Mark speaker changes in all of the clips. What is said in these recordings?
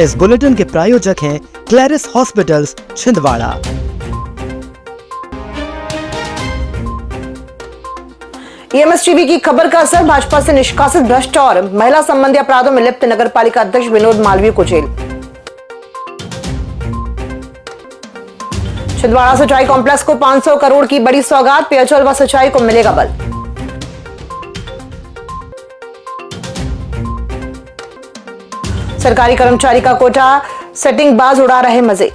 Speaker 1: इस बुलेटिन के प्रायोजक हैं क्लैरिस हॉस्पिटल्स छिंदवाड़ा।
Speaker 2: ईएमएस-टीवी की खबर का असर, भाजपा से निष्कासित भ्रष्ट और महिला संबंधी अपराधों में लिप्त नगरपालिका अध्यक्ष विनोद मालवीय को जेल। छिंदवाड़ा सिंचाई कॉम्प्लेक्स को 500 करोड़ की बड़ी सौगात, पेयजल व सिंचाई को मिलेगा बल। सरकारी कर्मचारी का कोटा सेटिंग बाज उड़ा रहे मजे।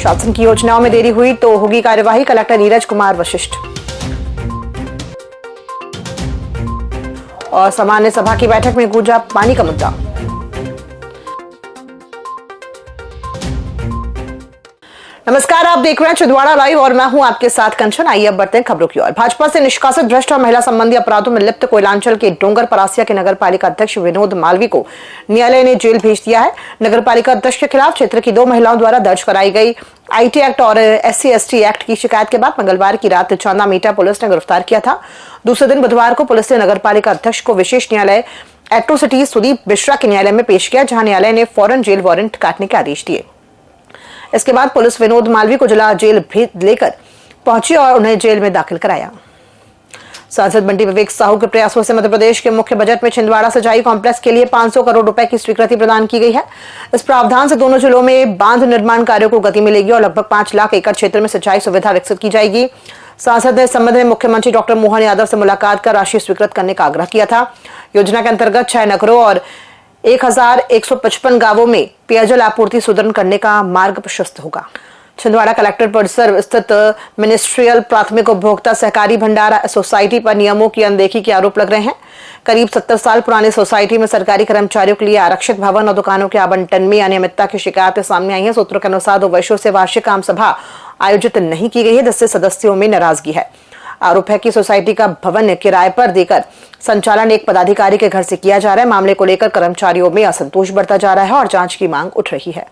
Speaker 2: शासन की योजनाओं में देरी हुई तो होगी कार्यवाही, कलेक्टर नीरज कुमार वशिष्ठ। और सामान्य सभा की बैठक में गूंजा पानी का मुद्दा। नमस्कार, आप देख रहे हैं छिंदवाड़ा लाइव और मैं हूं आपके साथ कंचन। आइए अब बढ़ते हैं खबरों की ओर। भाजपा से निष्कासित भ्रष्ट और महिला संबंधी अपराधों में लिप्त कोयलांचल के डोंगर परासिया के नगरपालिका अध्यक्ष विनोद मालवीय को न्यायालय ने जेल भेज दिया है। नगरपालिका अध्यक्ष के खिलाफ क्षेत्र की 2 महिलाओं द्वारा दर्ज कराई गई आईटी एक्ट और SC/ST एक्ट की शिकायत के बाद मंगलवार की रात चांदा मीटा पुलिस ने गिरफ्तार किया था। दूसरे दिन बुधवार को पुलिस ने नगरपालिका अध्यक्ष को विशेष न्यायालय एट्रोसिटी सुदीप मिश्रा के न्यायालय में पेश किया, जहां न्यायालय ने फौरन जेल वारंट काटने के आदेश दिए। इसके बाद पुलिस विनोद मालवीय को जिला जेल लेकर पहुंची और उन्हें जेल में दाखिल कराया। सांसद बंटी विवेक साहू के प्रयासों से मध्य प्रदेश के मुख्य बजट में छिंदवाड़ा सिंचाई कॉम्प्लेक्स के लिए 500 करोड़ रुपए की स्वीकृति प्रदान की गई है। इस प्रावधान से दोनों जिलों में बांध निर्माण कार्यों को गति मिलेगी और लगभग 5 लाख एकड़ क्षेत्र में सिंचाई सुविधा विकसित की जाएगी। सांसद ने इस संबंध में मुख्यमंत्री डॉक्टर मोहन यादव से मुलाकात कर राशि स्वीकृत करने का आग्रह किया था। योजना के अंतर्गत 6 नगरों और 1155 गांवों में पेयजल आपूर्ति सुदृढ़ करने का मार्ग प्रशस्त होगा। छिंदवाड़ा कलेक्टर परिसर स्थित मिनिस्ट्रियल प्राथमिक उपभोक्ता सहकारी भंडारा सोसाइटी पर नियमों की अनदेखी के आरोप लग रहे हैं। करीब 70 साल पुरानी सोसाइटी में सरकारी कर्मचारियों के लिए आरक्षित भवन और दुकानों के आवंटन में अनियमितता की शिकायतें सामने आई हैं। सूत्रों के अनुसार 2 वर्षों से वार्षिक आम सभा आयोजित नहीं की गई है, जिससे सदस्यों में नाराजगी है। आरोप है कि सोसाइटी का भवन किराए पर देकर संचालन एक पदाधिकारी के घर से किया जा रहा है। मामले को लेकर कर्मचारियों में असंतोष बढ़ता जा रहा है और जांच की मांग उठ रही है।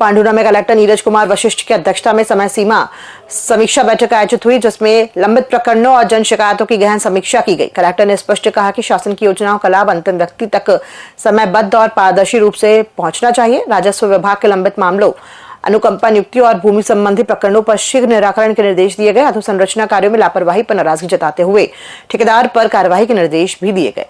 Speaker 2: पांडुरा में कलेक्टर नीरज कुमार वशिष्ठ की अध्यक्षता में समय सीमा समीक्षा बैठक आयोजित हुई, जिसमें लंबित प्रकरणों और जन शिकायतों की गहन समीक्षा की गई। कलेक्टर ने स्पष्ट कहा कि शासन की योजनाओं का लाभ अंतिम व्यक्ति तक समयबद्ध और पारदर्शी रूप से पहुंचना चाहिए। राजस्व विभाग के लंबित मामलों, अनुकंपा नियुक्तियों और भूमि संबंधी प्रकरणों पर शीघ्र निराकरण के निर्देश दिए गए। अधोसंरचना कार्यों में लापरवाही पर नाराजगी जताते हुए ठेकेदार पर कार्रवाई के निर्देश भी दिए गए।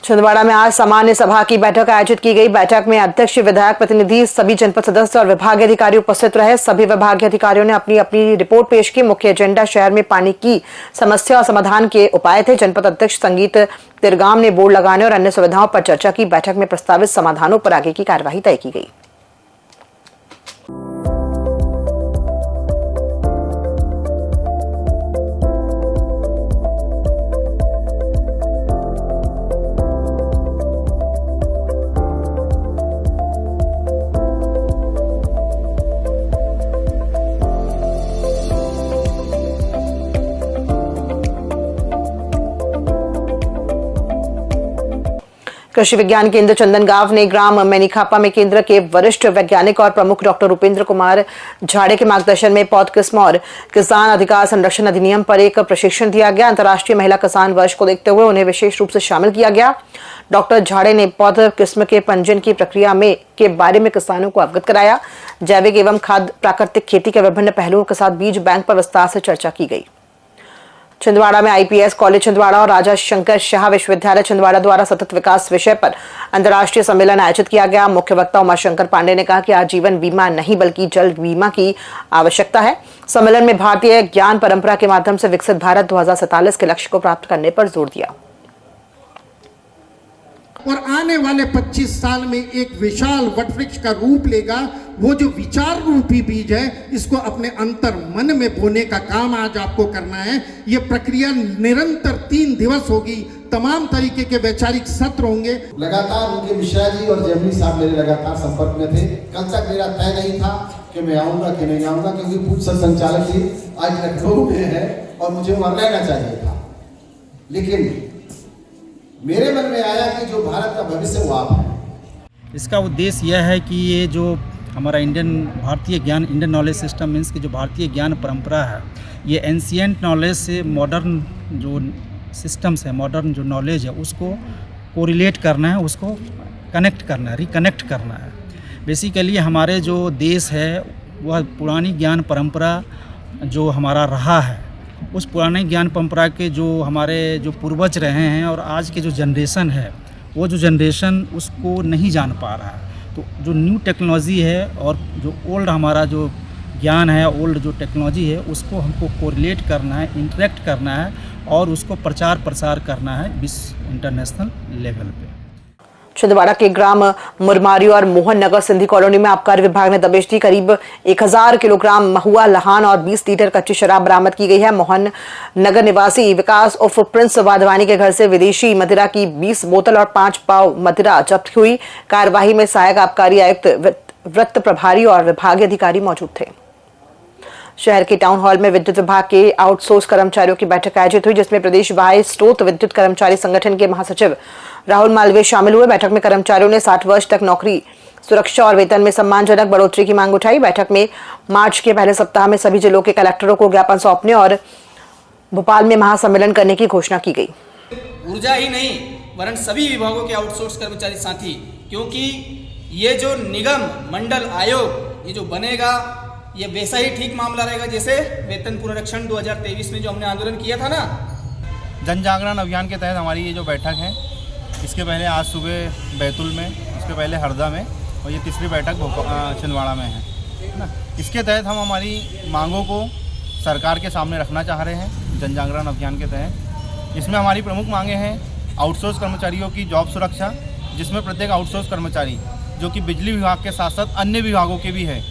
Speaker 2: छिंदवाड़ा में आज सामान्य सभा की बैठक आयोजित की गई। बैठक में अध्यक्ष, विधायक, प्रतिनिधि, सभी जनपद सदस्य और विभागीय अधिकारी उपस्थित रहे। सभी विभागीय अधिकारियों ने अपनी अपनी रिपोर्ट पेश की। मुख्य एजेंडा शहर में पानी की समस्या और समाधान के उपाय थे। जनपद अध्यक्ष संगीत तिरगाम ने बोर्ड लगाने और अन्य सुविधाओं पर चर्चा की। बैठक में प्रस्तावित समाधानों पर आगे की कार्यवाही तय की गई। कृषि विज्ञान केंद्र चंदनगांव ने ग्राम मैनीखापा में केंद्र के वरिष्ठ वैज्ञानिक और प्रमुख डॉक्टर उपेंद्र कुमार झाड़े के मार्गदर्शन में पौध किस्म और किसान अधिकार संरक्षण अधिनियम पर एक प्रशिक्षण दिया गया। अंतर्राष्ट्रीय महिला किसान वर्ष को देखते हुए उन्हें विशेष रूप से शामिल किया गया। डॉक्टर झाड़े ने पौध किस्म के पंजीयन की प्रक्रिया में के बारे में किसानों को अवगत कराया। जैविक एवं खाद्य प्राकृतिक खेती के विभिन्न पहलुओं के साथ बीज बैंक पर विस्तार से चर्चा की गई। छिंदवाड़ा में IPS कॉलेज छिंदवाड़ा और राजा शंकर शाह विश्वविद्यालय छिंदवाड़ा द्वारा सतत विकास विषय पर अंतर्राष्ट्रीय सम्मेलन आयोजित किया गया। मुख्य वक्ता उमाशंकर पांडे ने कहा कि आजीवन बीमा नहीं बल्कि जल बीमा की आवश्यकता है। सम्मेलन में भारतीय ज्ञान परंपरा के माध्यम से विकसित भारत 2047 के लक्ष्य को प्राप्त करने पर जोर दिया।
Speaker 3: और आने वाले 25 साल में एक विशाल वटवृक्ष का रूप लेगा। वो जो विचार रूपी बीज है, इसको अपने अंतर मन में बोने का काम आज आपको करना है। ये प्रक्रिया निरंतर 3 दिवस होगी। तमाम तरीके के वैचारिक सत्र होंगे।
Speaker 4: लगातार उनके मिश्रा जी और जयमनी साहब मेरे लगातार संपर्क में थे। कल तक मेरा तय नहीं था कि मैं आऊँगा कि नहीं आऊँगा, क्योंकि पूछ संचालक जी आज लखनऊ में है और मुझे वहाँ रहना चाहिए था। लेकिन मेरे मन में आया कि जो भारत का भविष्य वो आप है।
Speaker 5: इसका उद्देश्य यह है कि ये जो हमारा भारतीय ज्ञान, इंडियन नॉलेज सिस्टम मीन्स कि जो भारतीय ज्ञान परंपरा है, ये एंशियंट नॉलेज से मॉडर्न जो सिस्टम्स है, मॉडर्न जो नॉलेज है, उसको कोरिलेट करना है, उसको कनेक्ट करना है, रिकनेक्ट करना है। बेसिकली हमारे जो देश है वह पुरानी ज्ञान परंपरा जो हमारा रहा है, उस पुराने ज्ञान परंपरा के जो हमारे जो पूर्वज रहे हैं और आज के जो जनरेशन है, वो जो जनरेशन उसको नहीं जान पा रहा है। तो जो न्यू टेक्नोलॉजी है और जो ओल्ड हमारा जो ज्ञान है, ओल्ड जो टेक्नोलॉजी है, उसको हमको कोरिलेट करना है, इंटरेक्ट करना है और उसको प्रचार प्रसार करना है विश्व इंटरनेशनल लेवल पे।
Speaker 2: छिंदवाड़ा के ग्राम मुरमारी और मोहन नगर सिंधी कॉलोनी में आबकारी विभाग ने दबिश दी। करीब 1000 किलोग्राम महुआ लहान और 20 लीटर कच्ची शराब बरामद की गई है। मोहन नगर निवासी विकास उर्फ प्रिंस वाधवानी के घर से विदेशी मदिरा की 20 बोतल और 5 पाव मदिरा जब्त हुई। कार्यवाही में सहायक आबकारी आयुक्त, वृत्त प्रभारी और विभागीय अधिकारी मौजूद थे। शहर के टाउन हॉल में विद्युत विभाग के आउटसोर्स कर्मचारियों की बैठक आयोजित हुई, जिसमें प्रदेश बाह्य स्रोत विद्युत कर्मचारी संगठन के महासचिव राहुल मालवीय शामिल हुए। बैठक में कर्मचारियों ने 60 वर्ष तक नौकरी, सुरक्षा और वेतन में सम्मानजनक बढ़ोतरी की मांग उठाई। बैठक में मार्च के पहले सप्ताह में सभी जिलों के कलेक्टरों को ज्ञापन सौंपने और भोपाल में महासम्मेलन करने की घोषणा की गई।
Speaker 6: ऊर्जा ही नहीं वरन सभी विभागों के आउटसोर्स कर्मचारी साथी, क्योंकि ये जो निगम मंडल आयोग ये जो बनेगा, ये वैसा ही ठीक मामला रहेगा जैसे वेतन पुनरीक्षण 2023 में जो हमने आंदोलन किया था ना।
Speaker 7: जन जागरण अभियान के तहत हमारी ये जो बैठक है, इसके पहले आज सुबह बैतूल में, इसके पहले हरदा में और ये तीसरी बैठक छिंदवाड़ा में है ना। इसके तहत हम हमारी मांगों को सरकार के सामने रखना चाह रहे हैं जन जागरण अभियान के तहत। इसमें हमारी प्रमुख मांगें हैं आउटसोर्स कर्मचारियों की जॉब सुरक्षा, जिसमें प्रत्येक आउटसोर्स कर्मचारी जो कि बिजली विभाग के साथ साथ अन्य विभागों के भी है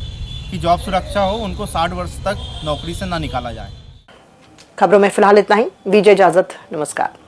Speaker 7: कि जॉब सुरक्षा हो, उनको 60 वर्ष तक नौकरी से ना निकाला जाए।
Speaker 2: खबरों में फिलहाल इतना ही। दीजिए इजाजत, नमस्कार।